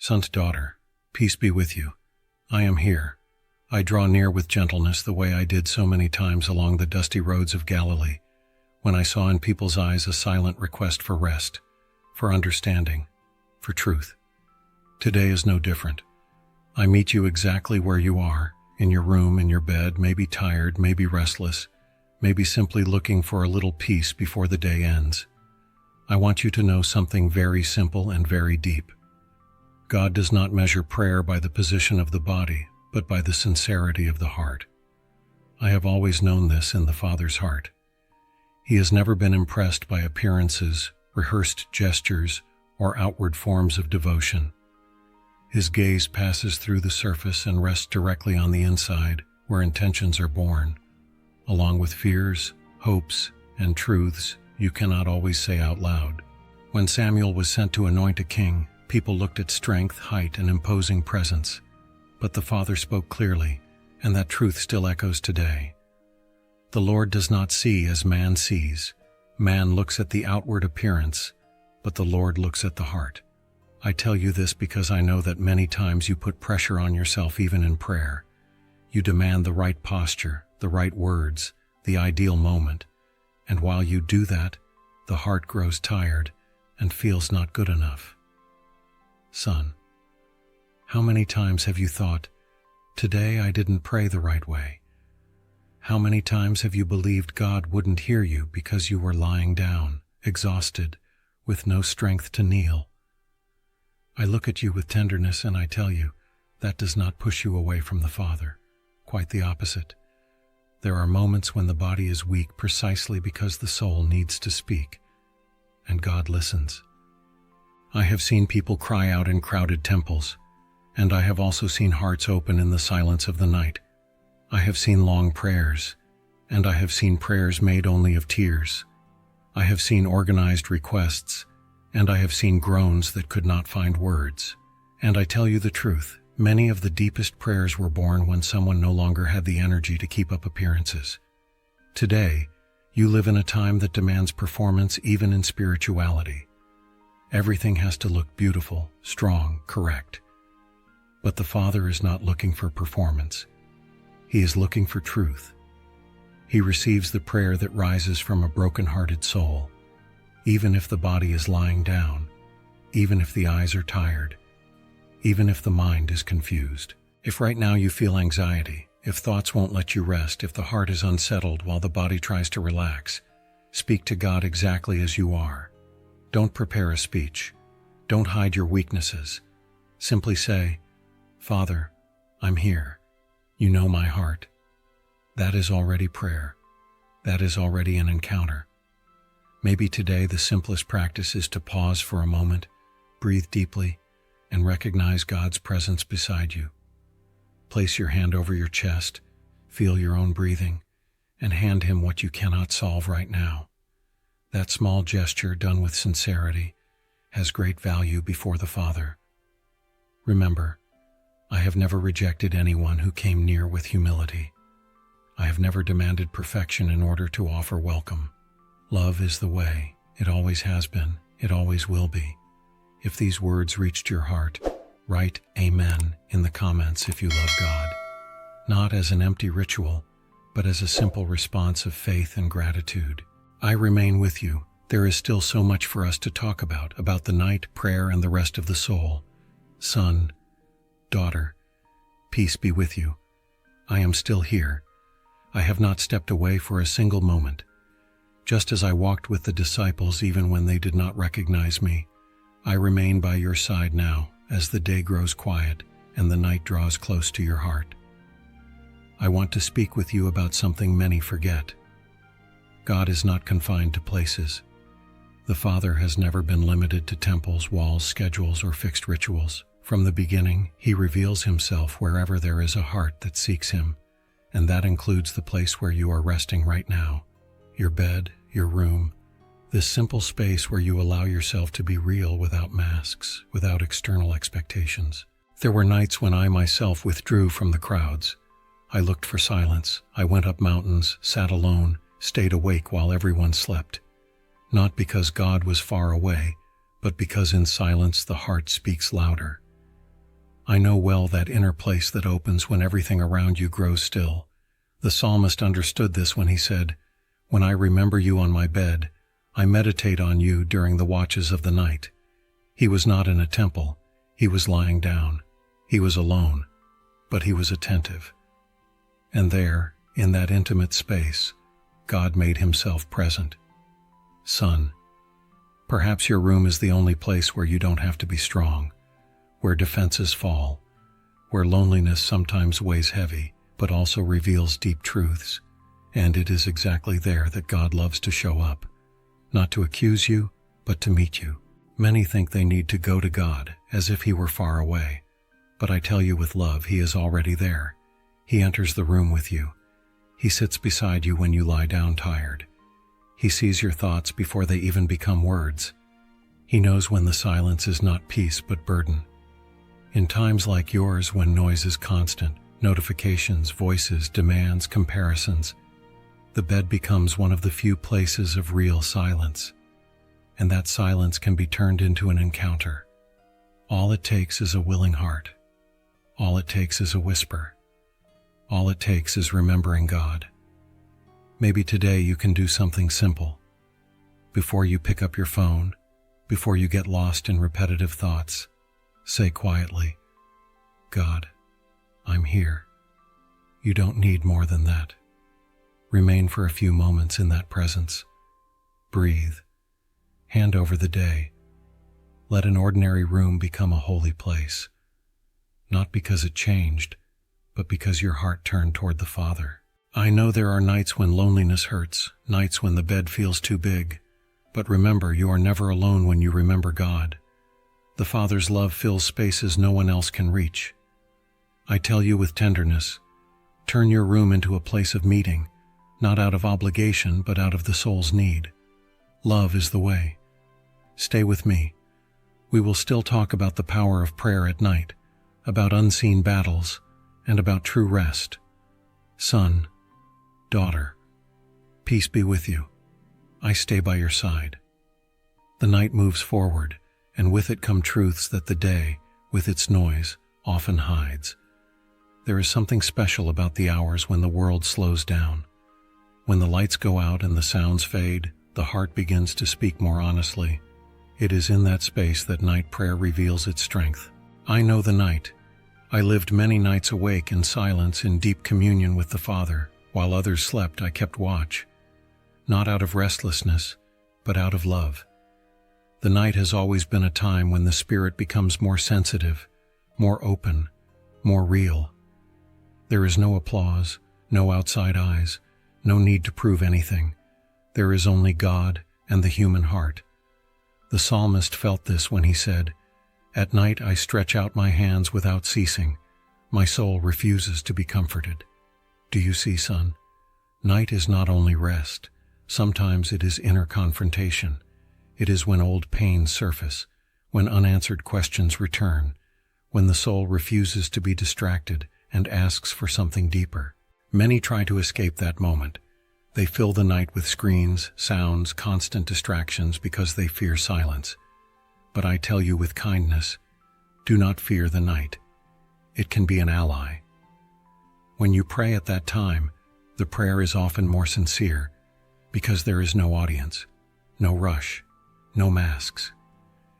Son's daughter, peace be with you. I am here. I draw near with gentleness the way I did so many times along the dusty roads of Galilee, when I saw in people's eyes a silent request for rest, for understanding, for truth. Today is no different. I meet you exactly where you are, in your room, in your bed, maybe tired, maybe restless, maybe simply looking for a little peace before the day ends. I want you to know something very simple and very deep. God does not measure prayer by the position of the body, but by the sincerity of the heart. I have always known this in the Father's heart. He has never been impressed by appearances, rehearsed gestures, or outward forms of devotion. His gaze passes through the surface and rests directly on the inside, where intentions are born, along with fears, hopes, and truths you cannot always say out loud. When Samuel was sent to anoint a king, people looked at strength, height, and imposing presence. But the Father spoke clearly, and that truth still echoes today. The Lord does not see as man sees. Man looks at the outward appearance, but the Lord looks at the heart. I tell you this because I know that many times you put pressure on yourself even in prayer. You demand the right posture, the right words, the ideal moment. And while you do that, the heart grows tired and feels not good enough. Son, how many times have you thought, "Today I didn't pray the right way"? How many times have you believed God wouldn't hear you because you were lying down, exhausted, with no strength to kneel? I look at you with tenderness and I tell you, that does not push you away from the Father. Quite the opposite. There are moments when the body is weak precisely because the soul needs to speak, and God listens. I have seen people cry out in crowded temples, and I have also seen hearts open in the silence of the night. I have seen long prayers, and I have seen prayers made only of tears. I have seen organized requests, and I have seen groans that could not find words. And I tell you the truth, many of the deepest prayers were born when someone no longer had the energy to keep up appearances. Today, you live in a time that demands performance even in spirituality. Everything has to look beautiful, strong, correct. But the Father is not looking for performance. He is looking for truth. He receives the prayer that rises from a broken-hearted soul, even if the body is lying down, even if the eyes are tired, even if the mind is confused. If right now you feel anxiety, if thoughts won't let you rest, if the heart is unsettled while the body tries to relax, speak to God exactly as you are. Don't prepare a speech. Don't hide your weaknesses. Simply say, "Father, I'm here. You know my heart." That is already prayer. That is already an encounter. Maybe today the simplest practice is to pause for a moment, breathe deeply, and recognize God's presence beside you. Place your hand over your chest, feel your own breathing, and hand Him what you cannot solve right now. That small gesture, done with sincerity, has great value before the Father. Remember, I have never rejected anyone who came near with humility. I have never demanded perfection in order to offer welcome. Love is the way. It always has been. It always will be. If these words reached your heart, write Amen in the comments if you love God. Not as an empty ritual, but as a simple response of faith and gratitude. I remain with you. There is still so much for us to talk about the night, prayer, and the rest of the soul. Son, daughter, peace be with you. I am still here. I have not stepped away for a single moment. Just as I walked with the disciples even when they did not recognize me, I remain by your side now as the day grows quiet and the night draws close to your heart. I want to speak with you about something many forget. God is not confined to places. The Father has never been limited to temples, walls, schedules, or fixed rituals. From the beginning, He reveals Himself wherever there is a heart that seeks Him, and that includes the place where you are resting right now. Your bed, your room, this simple space where you allow yourself to be real without masks, without external expectations. There were nights when I myself withdrew from the crowds. I looked for silence. I went up mountains, sat alone, stayed awake while everyone slept. Not because God was far away, but because in silence the heart speaks louder. I know well that inner place that opens when everything around you grows still. The psalmist understood this when he said, "When I remember you on my bed, I meditate on you during the watches of the night." He was not in a temple. He was lying down. He was alone, but he was attentive. And there, in that intimate space, God made himself present. Son, perhaps your room is the only place where you don't have to be strong, where defenses fall, where loneliness sometimes weighs heavy, but also reveals deep truths. And it is exactly there that God loves to show up, not to accuse you, but to meet you. Many think they need to go to God as if he were far away, but I tell you with love, he is already there. He enters the room with you. He sits beside you when you lie down tired. He sees your thoughts before they even become words. He knows when the silence is not peace but burden. In times like yours, when noise is constant, notifications, voices, demands, comparisons, the bed becomes one of the few places of real silence. And that silence can be turned into an encounter. All it takes is a willing heart. All it takes is a whisper. All it takes is remembering God. Maybe today you can do something simple. Before you pick up your phone, before you get lost in repetitive thoughts, say quietly, "God, I'm here." You don't need more than that. Remain for a few moments in that presence. Breathe. Hand over the day. Let an ordinary room become a holy place. Not because it changed, but because your heart turned toward the Father. I know there are nights when loneliness hurts, nights when the bed feels too big, but remember, you are never alone when you remember God. The Father's love fills spaces no one else can reach. I tell you with tenderness, turn your room into a place of meeting, not out of obligation, but out of the soul's need. Love is the way. Stay with me. We will still talk about the power of prayer at night, about unseen battles, and about true rest. Son, daughter, peace be with you. I stay by your side. The night moves forward, and with it come truths that the day, with its noise, often hides. There is something special about the hours when the world slows down. When the lights go out and the sounds fade, the heart begins to speak more honestly. It is in that space that night prayer reveals its strength. I know the night. I lived many nights awake in silence, in deep communion with the Father. While others slept, I kept watch. Not out of restlessness, but out of love. The night has always been a time when the spirit becomes more sensitive, more open, more real. There is no applause, no outside eyes, no need to prove anything. There is only God and the human heart. The psalmist felt this when he said, "At night I stretch out my hands without ceasing. My soul refuses to be comforted." Do you see, son? Night is not only rest. Sometimes it is inner confrontation. It is when old pains surface, when unanswered questions return, when the soul refuses to be distracted and asks for something deeper. Many try to escape that moment. They fill the night with screens, sounds, constant distractions because they fear silence. But I tell you with kindness, do not fear the night. It can be an ally. When you pray at that time, the prayer is often more sincere because there is no audience, no rush, no masks.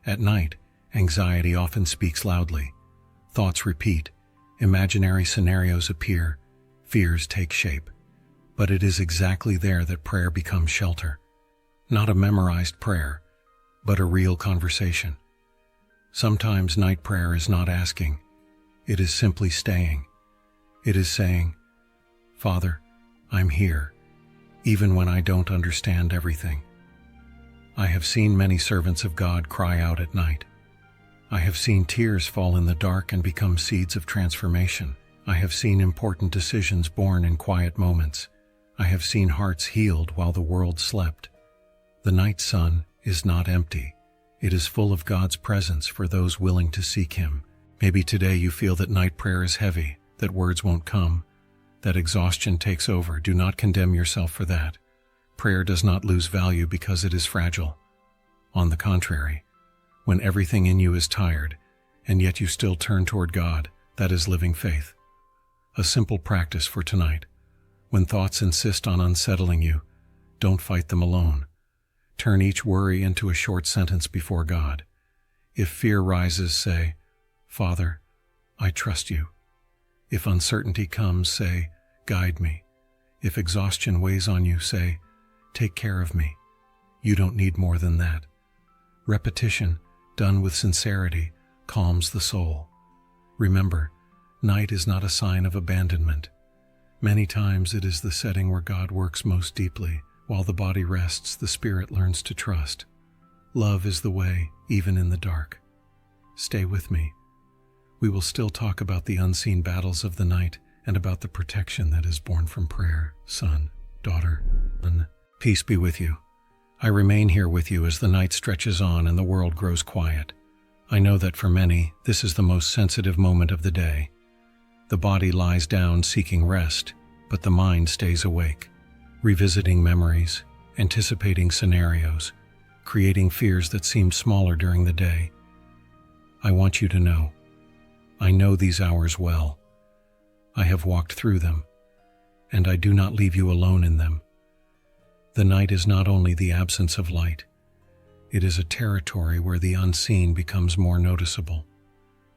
At night, anxiety often speaks loudly. Thoughts repeat, imaginary scenarios appear, fears take shape. But it is exactly there that prayer becomes shelter. Not a memorized prayer, but a real conversation. Sometimes night prayer is not asking. It is simply staying. It is saying, "Father, I'm here, even when I don't understand everything." I have seen many servants of God cry out at night. I have seen tears fall in the dark and become seeds of transformation. I have seen important decisions born in quiet moments. I have seen hearts healed while the world slept. The night sun is not empty. It is full of God's presence for those willing to seek Him. Maybe today you feel that night prayer is heavy, that words won't come, that exhaustion takes over. Do not condemn yourself for that. Prayer does not lose value because it is fragile. On the contrary, when everything in you is tired, and yet you still turn toward God. That is living faith. A simple practice for tonight. When thoughts insist on unsettling you, don't fight them alone. Turn each worry into a short sentence before God. If fear rises, say, "Father, I trust you." If uncertainty comes, say, "Guide me." If exhaustion weighs on you, say, "Take care of me." You don't need more than that. Repetition, done with sincerity, calms the soul. Remember, night is not a sign of abandonment. Many times it is the setting where God works most deeply. While the body rests, the spirit learns to trust. Love is the way, even in the dark. Stay with me. We will still talk about the unseen battles of the night and about the protection that is born from prayer. Son, daughter, and peace be with you. I remain here with you as the night stretches on and the world grows quiet. I know that for many, this is the most sensitive moment of the day. The body lies down seeking rest, but the mind stays awake, revisiting memories, anticipating scenarios, creating fears that seemed smaller during the day. I want you to know, I know these hours well. I have walked through them, and I do not leave you alone in them. The night is not only the absence of light, it is a territory where the unseen becomes more noticeable.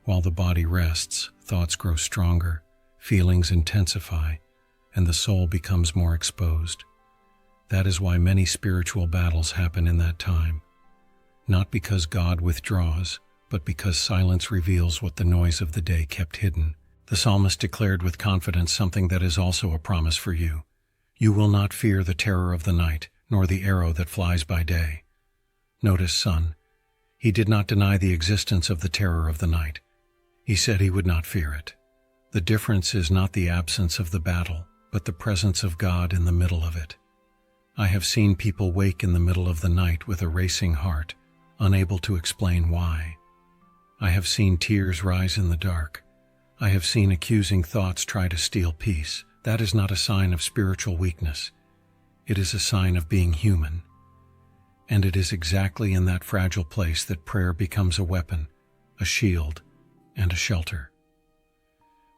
While the body rests, thoughts grow stronger, feelings intensify, and the soul becomes more exposed. That is why many spiritual battles happen in that time. Not because God withdraws, but because silence reveals what the noise of the day kept hidden. The psalmist declared with confidence something that is also a promise for you. You will not fear the terror of the night, nor the arrow that flies by day. Notice, son, he did not deny the existence of the terror of the night. He said he would not fear it. The difference is not the absence of the battle, but the presence of God in the middle of it. I have seen people wake in the middle of the night with a racing heart, unable to explain why. I have seen tears rise in the dark. I have seen accusing thoughts try to steal peace. That is not a sign of spiritual weakness. It is a sign of being human. And it is exactly in that fragile place that prayer becomes a weapon, a shield, and a shelter.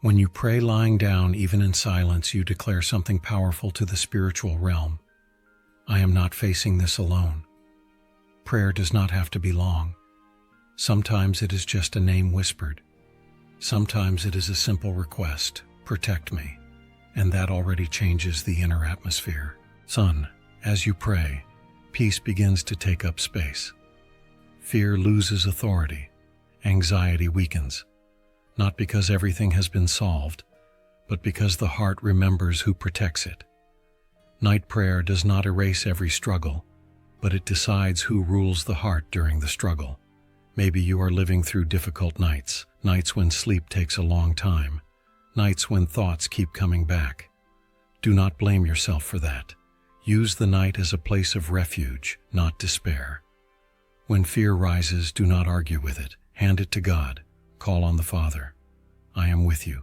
When you pray lying down, even in silence, you declare something powerful to the spiritual realm. I am not facing this alone. Prayer does not have to be long. Sometimes it is just a name whispered. Sometimes it is a simple request, protect me, and that already changes the inner atmosphere. Son, as you pray, peace begins to take up space. Fear loses authority. Anxiety weakens. Not because everything has been solved, but because the heart remembers who protects it. Night prayer does not erase every struggle, but it decides who rules the heart during the struggle. Maybe you are living through difficult nights, nights when sleep takes a long time, nights when thoughts keep coming back. Do not blame yourself for that. Use the night as a place of refuge, not despair. When fear rises, do not argue with it. Hand it to God. Call on the Father. I am with you.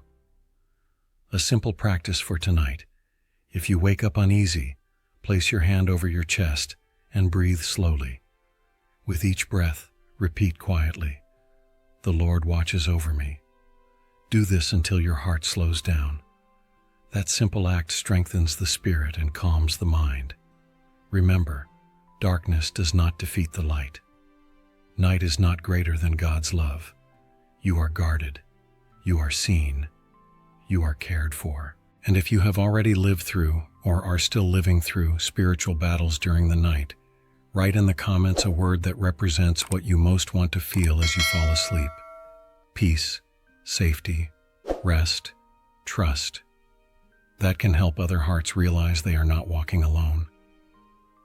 A simple practice for tonight. If you wake up uneasy, place your hand over your chest and breathe slowly. With each breath, repeat quietly, "The Lord watches over me." Do this until your heart slows down. That simple act strengthens the spirit and calms the mind. Remember, darkness does not defeat the light. Night is not greater than God's love. You are guarded. You are seen. You are cared for. And if you have already lived through or are still living through spiritual battles during the night, write in the comments a word that represents what you most want to feel as you fall asleep. Peace, safety, rest, trust. That can help other hearts realize they are not walking alone.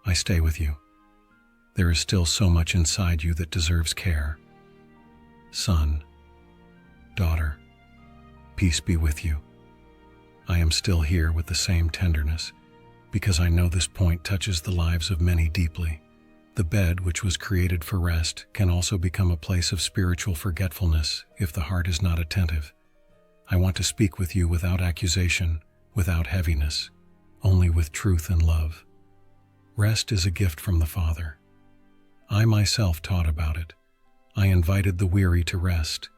I stay with you. There is still so much inside you that deserves care. Son, daughter, peace be with you. I am still here with the same tenderness, because I know this point touches the lives of many deeply. The bed, which was created for rest, can also become a place of spiritual forgetfulness if the heart is not attentive. I want to speak with you without accusation, without heaviness, only with truth and love. Rest is a gift from the Father. I myself taught about it. I invited the weary to rest,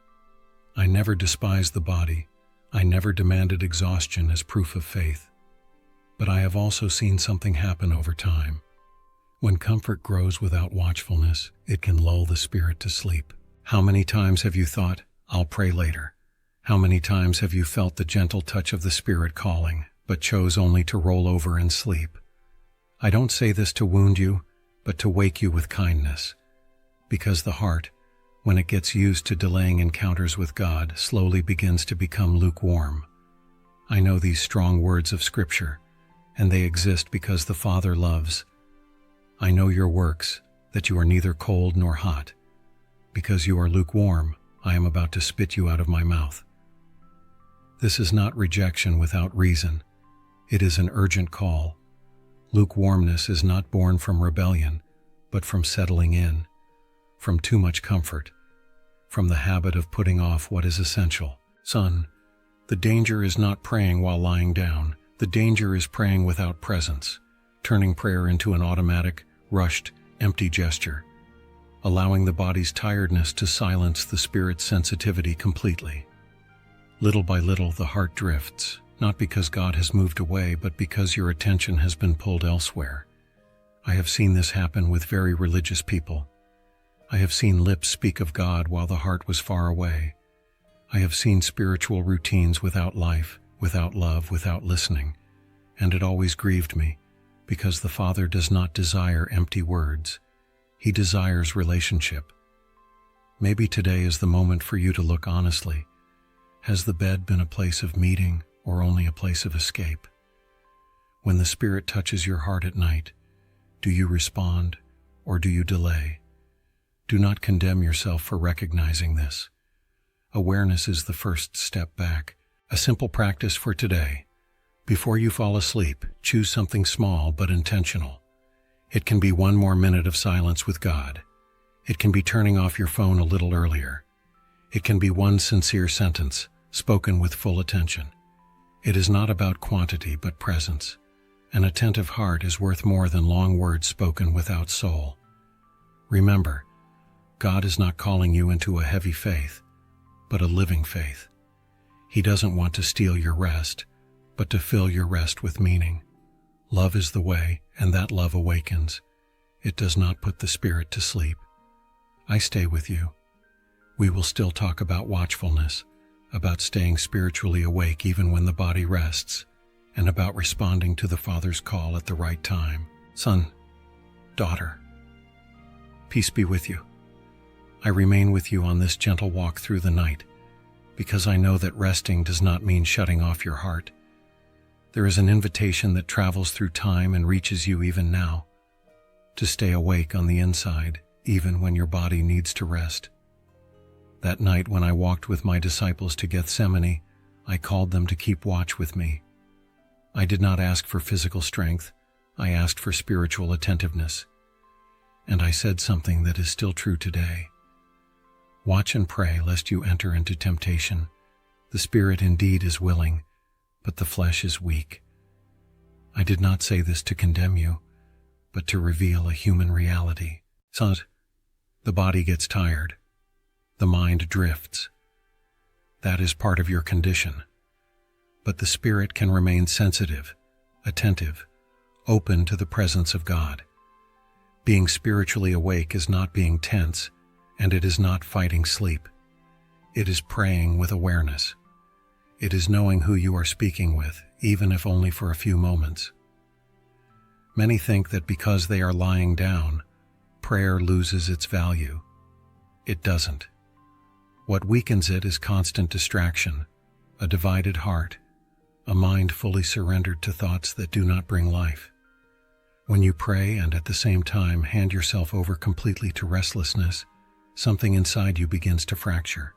I never despised the body. I never demanded exhaustion as proof of faith. But I have also seen something happen over time. When comfort grows without watchfulness, it can lull the spirit to sleep. How many times have you thought, "I'll pray later"? How many times have you felt the gentle touch of the Spirit calling, but chose only to roll over and sleep? I don't say this to wound you, but to wake you with kindness. Because the heart, when it gets used to delaying encounters with God, slowly begins to become lukewarm. I know these strong words of Scripture, and they exist because the Father loves. I know your works, that you are neither cold nor hot. Because you are lukewarm, I am about to spit you out of my mouth. This is not rejection without reason. It is an urgent call. Lukewarmness is not born from rebellion, but from settling in, from too much comfort, from the habit of putting off what is essential. Son, the danger is not praying while lying down. The danger is praying without presence, turning prayer into an automatic, rushed, empty gesture, allowing the body's tiredness to silence the spirit's sensitivity completely. Little by little, the heart drifts, not because God has moved away, but because your attention has been pulled elsewhere. I have seen this happen with very religious people. I have seen lips speak of God while the heart was far away. I have seen spiritual routines without life, without love, without listening, and it always grieved me, because the Father does not desire empty words. He desires relationship. Maybe today is the moment for you to look honestly. Has the bed been a place of meeting or only a place of escape? When the Spirit touches your heart at night, do you respond or do you delay? Do not condemn yourself for recognizing this. Awareness is the first step back. A simple practice for today. Before you fall asleep, choose something small but intentional. It can be 1 more minute of silence with God. It can be turning off your phone a little earlier. It can be 1 sincere sentence, spoken with full attention. It is not about quantity but presence. An attentive heart is worth more than long words spoken without soul. Remember, God is not calling you into a heavy faith, but a living faith. He doesn't want to steal your rest, but to fill your rest with meaning. Love is the way, and that love awakens. It does not put the spirit to sleep. I stay with you. We will still talk about watchfulness, about staying spiritually awake even when the body rests, and about responding to the Father's call at the right time. Son, daughter, peace be with you. I remain with you on this gentle walk through the night, because I know that resting does not mean shutting off your heart. There is an invitation that travels through time and reaches you even now, to stay awake on the inside, even when your body needs to rest. That night when I walked with my disciples to Gethsemane, I called them to keep watch with me. I did not ask for physical strength, I asked for spiritual attentiveness. And I said something that is still true today. Watch and pray lest you enter into temptation. The spirit indeed is willing, but the flesh is weak. I did not say this to condemn you, but to reveal a human reality. Son, the body gets tired. The mind drifts. That is part of your condition. But the spirit can remain sensitive, attentive, open to the presence of God. Being spiritually awake is not being tense, and it is not fighting sleep. It is praying with awareness. It is knowing who you are speaking with, even if only for a few moments. Many think that because they are lying down, prayer loses its value. It doesn't. What weakens it is constant distraction, a divided heart, a mind fully surrendered to thoughts that do not bring life. When you pray and at the same time hand yourself over completely to restlessness, something inside you begins to fracture.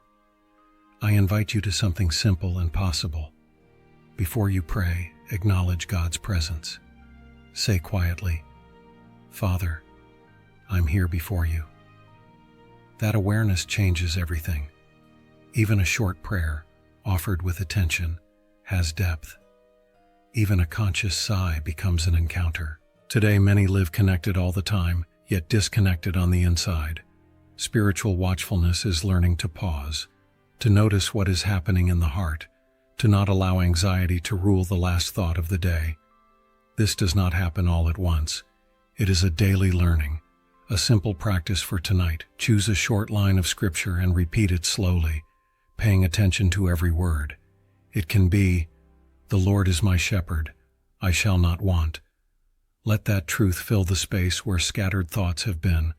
I invite you to something simple and possible. Before you pray, acknowledge God's presence. Say quietly, "Father, I'm here before you." That awareness changes everything. Even a short prayer, offered with attention, has depth. Even a conscious sigh becomes an encounter. Today, many live connected all the time, yet disconnected on the inside. Spiritual watchfulness is learning to pause, to notice what is happening in the heart, to not allow anxiety to rule the last thought of the day. This does not happen all at once. It is a daily learning, a simple practice for tonight. Choose a short line of scripture and repeat it slowly, paying attention to every word. It can be, "The Lord is my shepherd, I shall not want." Let that truth fill the space where scattered thoughts have been.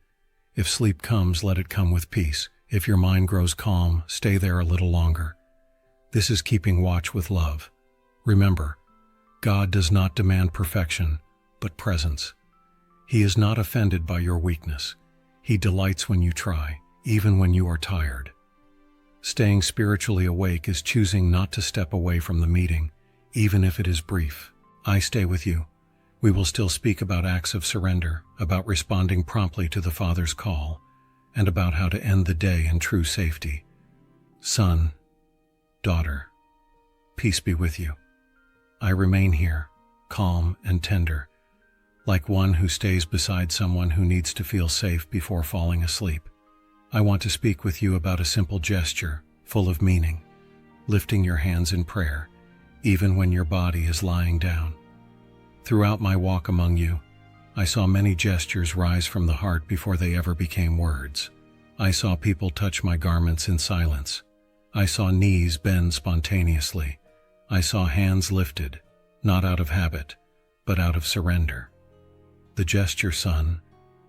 If sleep comes, let it come with peace. If your mind grows calm, stay there a little longer. This is keeping watch with love. Remember, God does not demand perfection, but presence. He is not offended by your weakness. He delights when you try, even when you are tired. Staying spiritually awake is choosing not to step away from the meeting, even if it is brief. I stay with you. We will still speak about acts of surrender, about responding promptly to the Father's call, and about how to end the day in true safety. Son, daughter, peace be with you. I remain here, calm and tender, like one who stays beside someone who needs to feel safe before falling asleep. I want to speak with you about a simple gesture, full of meaning, lifting your hands in prayer, even when your body is lying down. Throughout my walk among you, I saw many gestures rise from the heart before they ever became words. I saw people touch my garments in silence. I saw knees bend spontaneously. I saw hands lifted, not out of habit, but out of surrender. The gesture, son,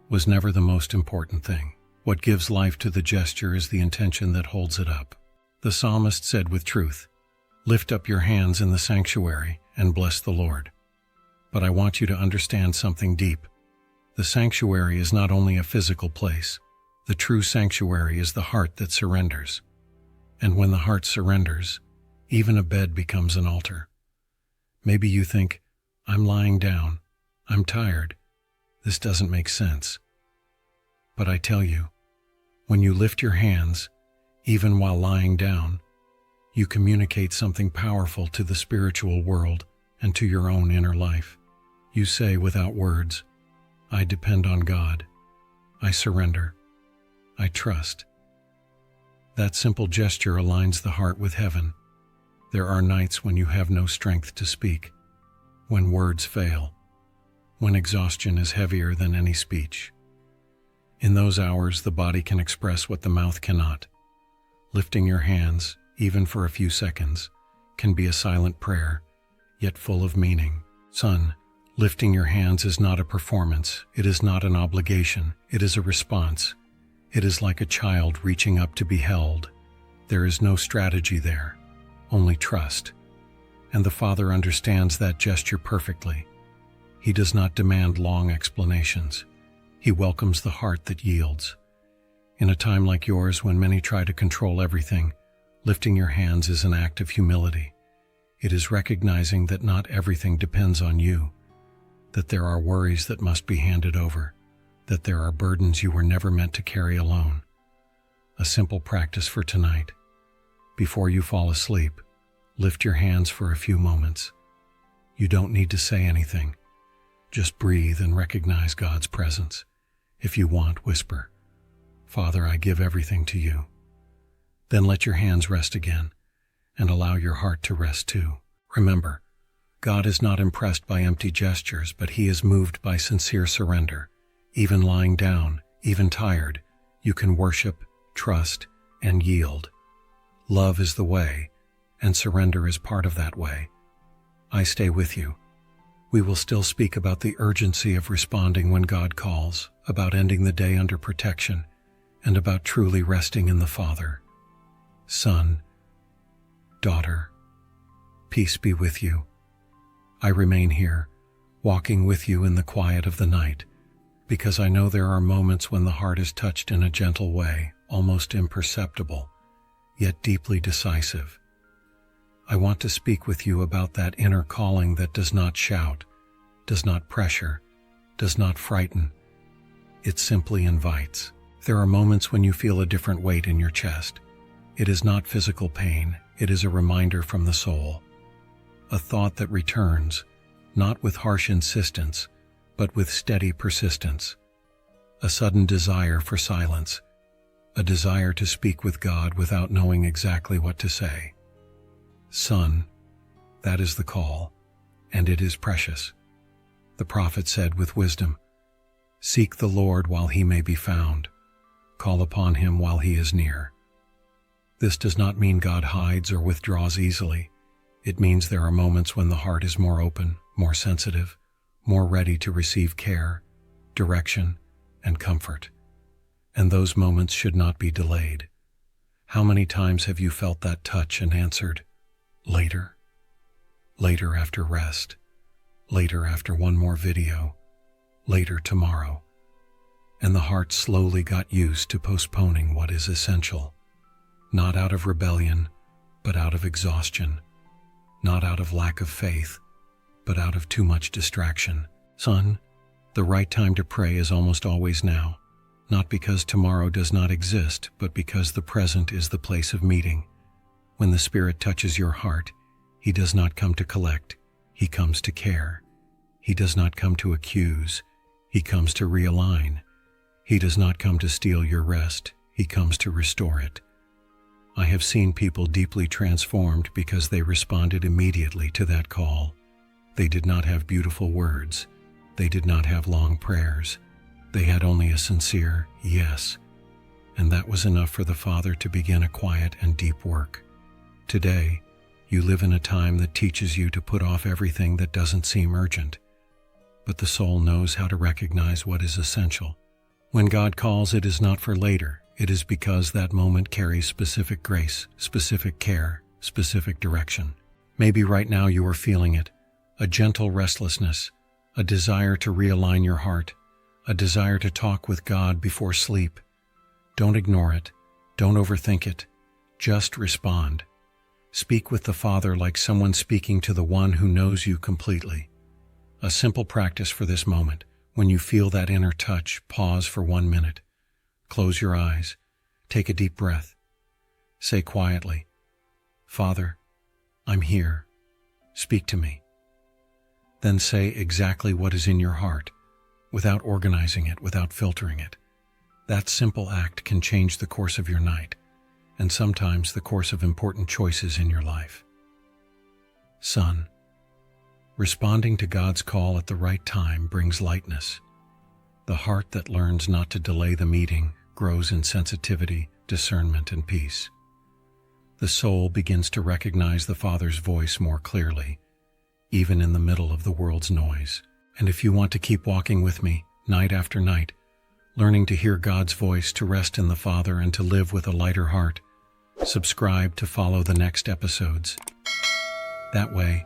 was never the most important thing. What gives life to the gesture is the intention that holds it up. The psalmist said with truth, "Lift up your hands in the sanctuary and bless the Lord." But I want you to understand something deep. The sanctuary is not only a physical place. The true sanctuary is the heart that surrenders. And when the heart surrenders, even a bed becomes an altar. Maybe you think, "I'm lying down. I'm tired. This doesn't make sense." But I tell you, when you lift your hands, even while lying down, you communicate something powerful to the spiritual world and to your own inner life. You say without words, "I depend on God. I surrender. I trust." That simple gesture aligns the heart with heaven. There are nights when you have no strength to speak, when words fail, when exhaustion is heavier than any speech. In those hours, the body can express what the mouth cannot. Lifting your hands, even for a few seconds, can be a silent prayer, yet full of meaning. Son, lifting your hands is not a performance. It is not an obligation. It is a response. It is like a child reaching up to be held. There is no strategy there, only trust. And the Father understands that gesture perfectly. He does not demand long explanations. He welcomes the heart that yields. In a time like yours, when many try to control everything, lifting your hands is an act of humility. It is recognizing that not everything depends on you, that there are worries that must be handed over, that there are burdens you were never meant to carry alone. A simple practice for tonight. Before you fall asleep, lift your hands for a few moments. You don't need to say anything. Just breathe and recognize God's presence. If you want, whisper, "Father, I give everything to you." Then let your hands rest again, and allow your heart to rest too. Remember, God is not impressed by empty gestures, but He is moved by sincere surrender. Even lying down, even tired, you can worship, trust, and yield. Love is the way, and surrender is part of that way. I stay with you. We will still speak about the urgency of responding when God calls, about ending the day under protection, and about truly resting in the Father. Son, daughter, peace be with you. I remain here, walking with you in the quiet of the night, because I know there are moments when the heart is touched in a gentle way, almost imperceptible, yet deeply decisive. I want to speak with you about that inner calling that does not shout, does not pressure, does not frighten. It simply invites. There are moments when you feel a different weight in your chest. It is not physical pain, it is a reminder from the soul. A thought that returns, not with harsh insistence, but with steady persistence. A sudden desire for silence, a desire to speak with God without knowing exactly what to say. Son, that is the call, and it is precious. The prophet said with wisdom, "Seek the Lord while he may be found. Call upon him while he is near." This does not mean God hides or withdraws easily. It means there are moments when the heart is more open, more sensitive, more ready to receive care, direction, and comfort. And those moments should not be delayed. How many times have you felt that touch and answered, "Later"? Later after rest. Later after one more video. Later tomorrow. And the heart slowly got used to postponing what is essential. Not out of rebellion, but out of exhaustion. Not out of lack of faith, but out of too much distraction. Son, the right time to pray is almost always now. Not because tomorrow does not exist, but because the present is the place of meeting. When the Spirit touches your heart, He does not come to collect, He comes to care. He does not come to accuse, He comes to realign. He does not come to steal your rest, He comes to restore it. I have seen people deeply transformed because they responded immediately to that call. They did not have beautiful words. They did not have long prayers. They had only a sincere yes, and that was enough for the Father to begin a quiet and deep work. Today, you live in a time that teaches you to put off everything that doesn't seem urgent, but the soul knows how to recognize what is essential. When God calls, it is not for later. It is because that moment carries specific grace, specific care, specific direction. Maybe right now you are feeling it, a gentle restlessness, a desire to realign your heart, a desire to talk with God before sleep. Don't ignore it. Don't overthink it. Just respond. Speak with the Father like someone speaking to the one who knows you completely. A simple practice for this moment. When you feel that inner touch, pause for 1 minute. Close your eyes. Take a deep breath. Say quietly, "Father, I'm here. Speak to me." Then say exactly what is in your heart, without organizing it, without filtering it. That simple act can change the course of your night, and sometimes the course of important choices in your life. Son, responding to God's call at the right time brings lightness. The heart that learns not to delay the meeting grows in sensitivity, discernment, and peace. The soul begins to recognize the Father's voice more clearly, even in the middle of the world's noise. And if you want to keep walking with me, night after night, learning to hear God's voice, to rest in the Father, and to live with a lighter heart, subscribe to follow the next episodes. That way,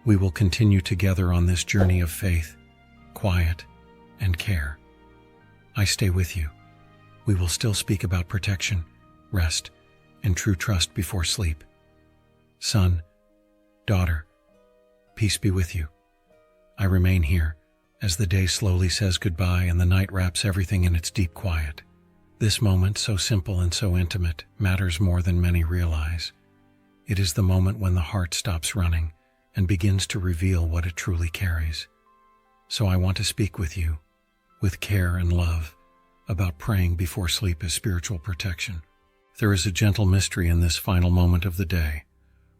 we will continue together on this journey of faith, quiet, and care. I stay with you. We will still speak about protection, rest, and true trust before sleep. Son, daughter, peace be with you. I remain here as the day slowly says goodbye and the night wraps everything in its deep quiet. This moment, so simple and so intimate, matters more than many realize. It is the moment when the heart stops running and begins to reveal what it truly carries. So I want to speak with you, with care and love, about praying before sleep as spiritual protection. There is a gentle mystery in this final moment of the day.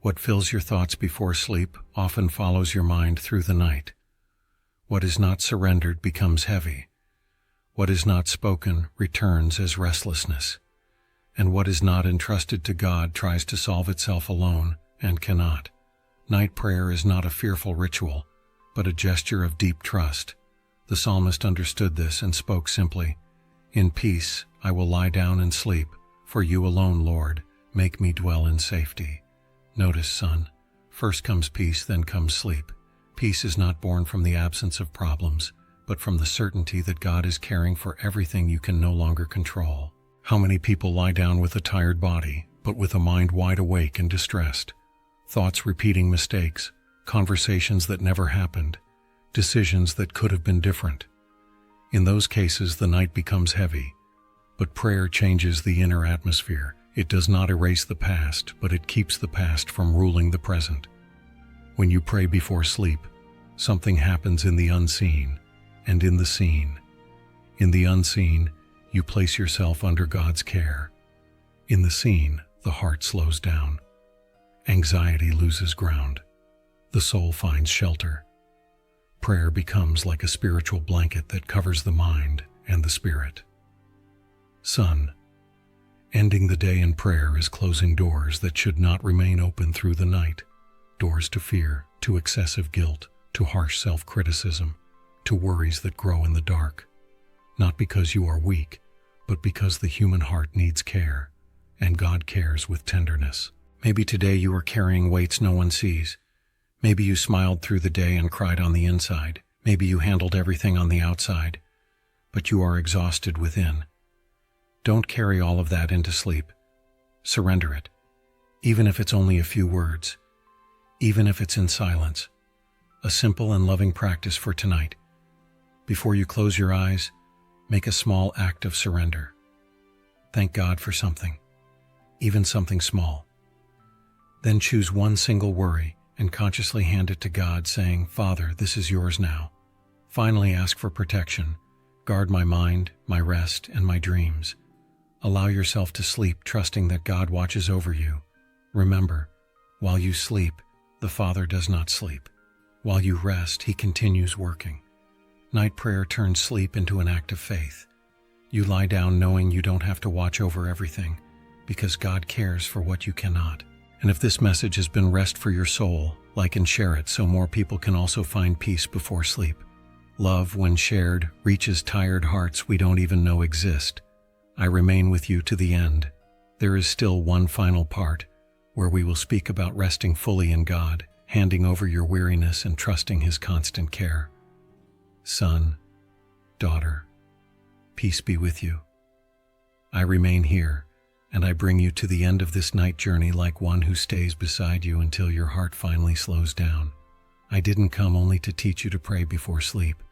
What fills your thoughts before sleep often follows your mind through the night. What is not surrendered becomes heavy. What is not spoken returns as restlessness. And what is not entrusted to God tries to solve itself alone and cannot. Night prayer is not a fearful ritual, but a gesture of deep trust. The psalmist understood this and spoke simply, "In peace I will lie down and sleep, for you alone, Lord, make me dwell in safety." Notice, son, first comes peace, then comes sleep. Peace is not born from the absence of problems, but from the certainty that God is caring for everything you can no longer control. How many people lie down with a tired body, but with a mind wide awake and distressed? Thoughts repeating mistakes, conversations that never happened, decisions that could have been different. In those cases, the night becomes heavy, but prayer changes the inner atmosphere. It does not erase the past, but it keeps the past from ruling the present. When you pray before sleep, something happens in the unseen and in the seen. In the unseen, you place yourself under God's care. In the scene, the heart slows down. Anxiety loses ground. The soul finds shelter. Prayer becomes like a spiritual blanket that covers the mind and the spirit. Son, ending the day in prayer is closing doors that should not remain open through the night. Doors to fear, to excessive guilt, to harsh self-criticism, to worries that grow in the dark. Not because you are weak, but because the human heart needs care, and God cares with tenderness. Maybe today you are carrying weights no one sees. Maybe you smiled through the day and cried on the inside. Maybe you handled everything on the outside, but you are exhausted within. Don't carry all of that into sleep. Surrender it, even if it's only a few words, even if it's in silence. A simple and loving practice for tonight. Before you close your eyes, make a small act of surrender. Thank God for something, even something small. Then choose one single worry and consciously hand it to God, saying, "Father, this is yours now." Finally, ask for protection. Guard my mind, my rest, and my dreams. Allow yourself to sleep, trusting that God watches over you. Remember, while you sleep, the Father does not sleep. While you rest, He continues working. Night prayer turns sleep into an act of faith. You lie down knowing you don't have to watch over everything, because God cares for what you cannot. And if this message has been rest for your soul, like and share it so more people can also find peace before sleep. Love, when shared, reaches tired hearts we don't even know exist. I remain with you to the end. There is still one final part, where we will speak about resting fully in God, handing over your weariness and trusting His constant care. Son, daughter, peace be with you. I remain here, and I bring you to the end of this night journey like one who stays beside you until your heart finally slows down. I didn't come only to teach you to pray before sleep.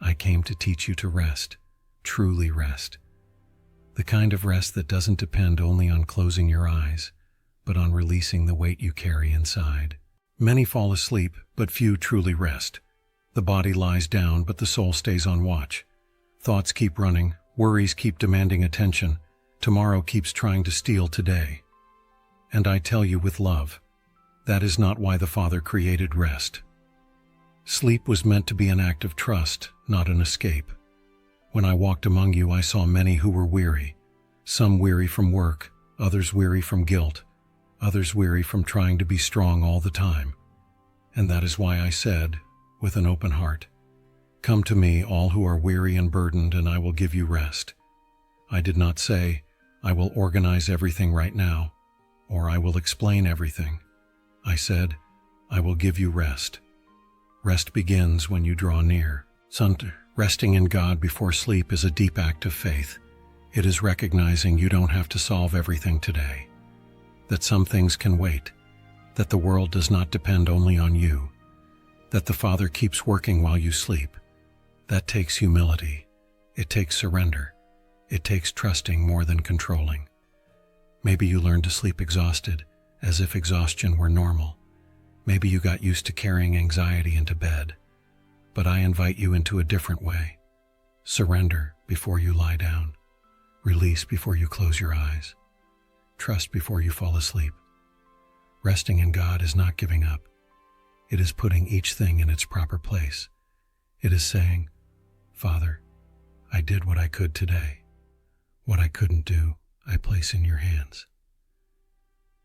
I came to teach you to rest, truly rest. The kind of rest that doesn't depend only on closing your eyes, but on releasing the weight you carry inside. Many fall asleep, but few truly rest. The body lies down, but the soul stays on watch. Thoughts keep running, worries keep demanding attention, tomorrow keeps trying to steal today. And I tell you with love, that is not why the Father created rest. Sleep was meant to be an act of trust, not an escape. When I walked among you, I saw many who were weary. Some weary from work, others weary from guilt, others weary from trying to be strong all the time. And that is why I said, with an open heart, "Come to me, all who are weary and burdened, and I will give you rest." I did not say, "I will organize everything right now," or "I will explain everything." I said, "I will give you rest." Rest begins when you draw near. Son, resting in God before sleep is a deep act of faith. It is recognizing you don't have to solve everything today, that some things can wait, that the world does not depend only on you, that the Father keeps working while you sleep. That takes humility. It takes surrender. It takes trusting more than controlling. Maybe you learned to sleep exhausted, as if exhaustion were normal. Maybe you got used to carrying anxiety into bed. But I invite you into a different way. Surrender before you lie down. Release before you close your eyes. Trust before you fall asleep. Resting in God is not giving up. It is putting each thing in its proper place. It is saying, "Father, I did what I could today. What I couldn't do, I place in your hands."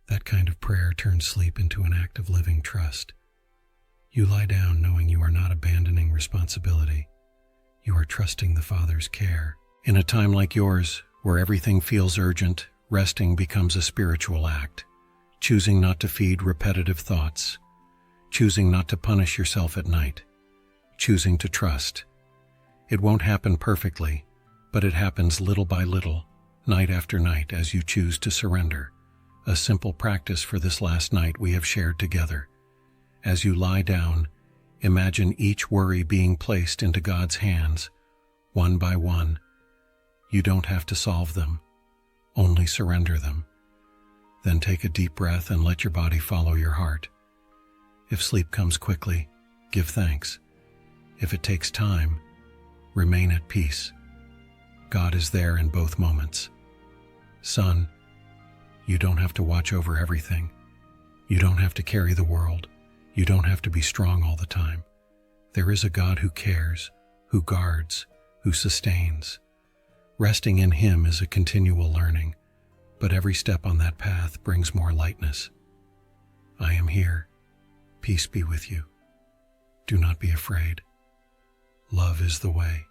That kind of prayer turns sleep into an act of living trust. You lie down knowing you are not abandoning responsibility. You are trusting the Father's care. In a time like yours, where everything feels urgent, resting becomes a spiritual act. Choosing not to feed repetitive thoughts. Choosing not to punish yourself at night. Choosing to trust. It won't happen perfectly, but it happens little by little, night after night, as you choose to surrender. A simple practice for this last night we have shared together. As you lie down, imagine each worry being placed into God's hands, one by one. You don't have to solve them, only surrender them. Then take a deep breath and let your body follow your heart. If sleep comes quickly, give thanks. If it takes time, remain at peace. God is there in both moments. Son, You don't have to watch over everything. You don't have to carry the world. You don't have to be strong all the time. There is a God who cares, who guards, who sustains. Resting in Him is a continual learning, but every step on that path brings more lightness. I am here. Peace be with you. Do not be afraid. Love is the way.